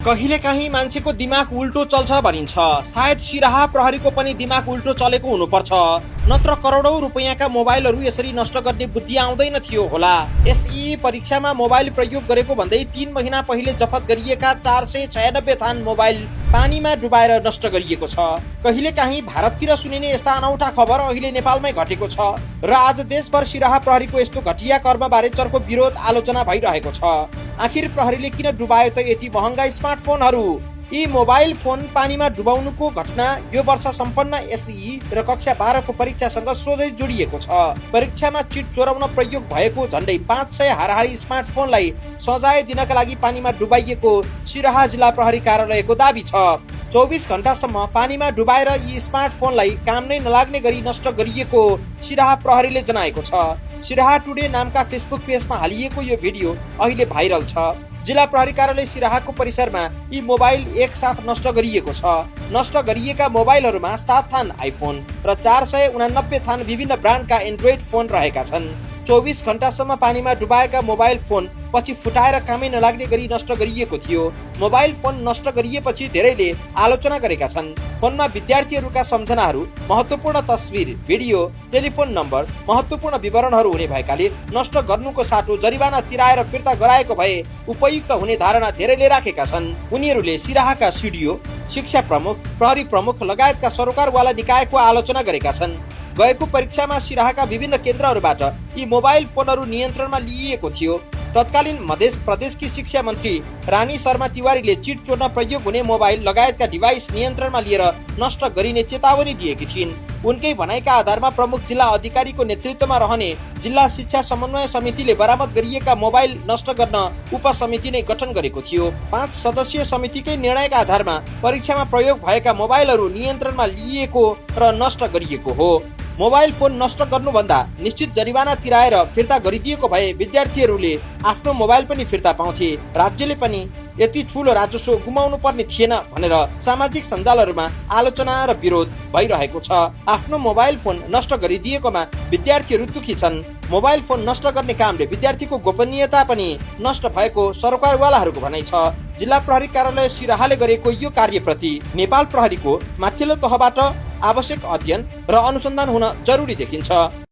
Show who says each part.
Speaker 1: कहिलेकाहीँ मान्छेको दिमाग उल्टो चल्छ भनिन्छ। सायद सिराहा प्रहरीको पनि दिमाग उल्टो चलेको हुनुपर्छ, नत्र करोडौं रुपैयाँका मोबाइलहरू यसरी नष्ट गर्ने बुद्धि आउँदैन थियो होला। एसई परीक्षामा मोबाइल प्रयोग गरेको भन्दै 3 महिना पहिले जफत गरिएका 496 थान मोबाइल पानीमा डुबाएर नष्ट गरिएको छ। कहिलेकाहीँ भारततिर सुनिने यस्ता अनौठा खबर अहिले नेपालमै घटेको छ र आज देशभर सिराहा प्रहरीको यस्तो घटिया कर्मबारे चर्को विरोध आलोचना भइरहेको छ। आखिर प्रहरीले किन डुबायो त यति महँगा स्मार्टफोनहरू? यी मोबाइल फोन पानीमा डुबाउनुको घटना यो वर्ष सम्पन्न एसई र कक्षा 12 को परीक्षासँग सोझै जोडिएको छ। परीक्षामा चिट चोराउन प्रयोग भएको झण्डै 500 हाराहारी स्मार्टफोनलाई सजाय दिनका लागि पानीमा डुबाइएको सिराहा जिल्ला प्रहरी कार्यालयको दाबी छ। 24 घण्टासम्म पानीमा डुबाएर यी स्मार्टफोनलाई काम नै नलाग्ने गरी नष्ट गरिएको सिराहा प्रहरीले जनाएको छ। सिराहा टुडे नामका फेसबुक पेजमा हालिएको यो भिडियो अहिले भाइरल छ। जिल्ला प्रहरी कार्यालय सिराहाको परिसरमा यी मोबाइल एक साथ नष्ट गरिएको छ। नष्ट गरिएका मोबाइलहरूमा 7 थान आइफोन र 489 थान विभिन्न ब्रान्डका एन्ड्रोइड फोन रहेका छन्। 24 घण्टासम्म पानीमा डुबाएका मोबाइल फोन पछि फुटाएर कामै नलाग्ने गरी नष्ट गरिएको थियो। मोबाइल फोन नष्ट गरिएपछि धेरैले आलोचना गरेका छन्। फोनमा विद्यार्थीहरूका सम्झनाहरू, महत्त्वपूर्ण तस्बिर, भिडियो, टेलिफोन नम्बर, महत्त्वपूर्ण विवरणहरू हुने भएकाले नष्ट गर्नुको साटो जरिवाना तिराएर फिर्ता गराएको भए उपयुक्त हुने धारणा धेरैले राखेका छन्। उनीहरूले सिराहाका सिडिओ, शिक्षा प्रमुख, प्रहरी प्रमुख लगायतका सरकारवाला निकायको आलोचना गरेका छन्। गएको परीक्षामा सिराहाका विभिन्न केन्द्रहरूबाट यी मोबाइल फोनहरू नियन्त्रणमा लिइएको थियो। तत्कालीन मध्य प्रदेशकी शिक्षा मन्त्री रानी शर्मा तिवारीले चिट चोर्न प्रयोग हुने मोबाइल लगायतका डिभाइस नियन्त्रणमा लिएर नष्ट गरिने चेतावनी दिएकी थिइन्। उनकै भनाइका आधारमा प्रमुख जिल्ला अधिकारीको नेतृत्वमा रहने जिल्ला शिक्षा समन्वय समितिले बरामद गरिएका मोबाइल नष्ट गर्न उपसमिति नै गठन गरेको थियो। 5 सदस्यीय समितिकै निर्णयका आधारमा परीक्षामा प्रयोग भएका मोबाइलहरू नियन्त्रणमा लिइएको र नष्ट गरिएको हो। मोबाइल फोन नष्ट गर्नुभन्दा निश्चित जरिवाना तिराएर फिर्ता गरिदिएको भए विद्यार्थीहरूले आफ्नो मोबाइल पनि फिर्ता पाउँथे। राज्यले पनि यति ठुलो राजस्व गुमाउनु पर्ने थिएन भनेर सामाजिक सञ्जालहरूमा आलोचना र विरोध भइरहेको छ। आफ्नो मोबाइल फोन नष्ट गरिदिएकोमा विद्यार्थीहरू दुखी छन्। मोबाइल फोन नष्ट गर्ने कामले विद्यार्थीको गोपनीयता पनि नष्ट भएको सरकारवालाहरूको भनाइ छ। जिल्ला प्रहरी कार्यालय सिराहाले गरेको यो कार्यप्रति नेपाल प्रहरीको माथिल्लो तहबाट आवश्यक अध्ययन र अनुसन्धान हुन जरुरी देखिन्छ।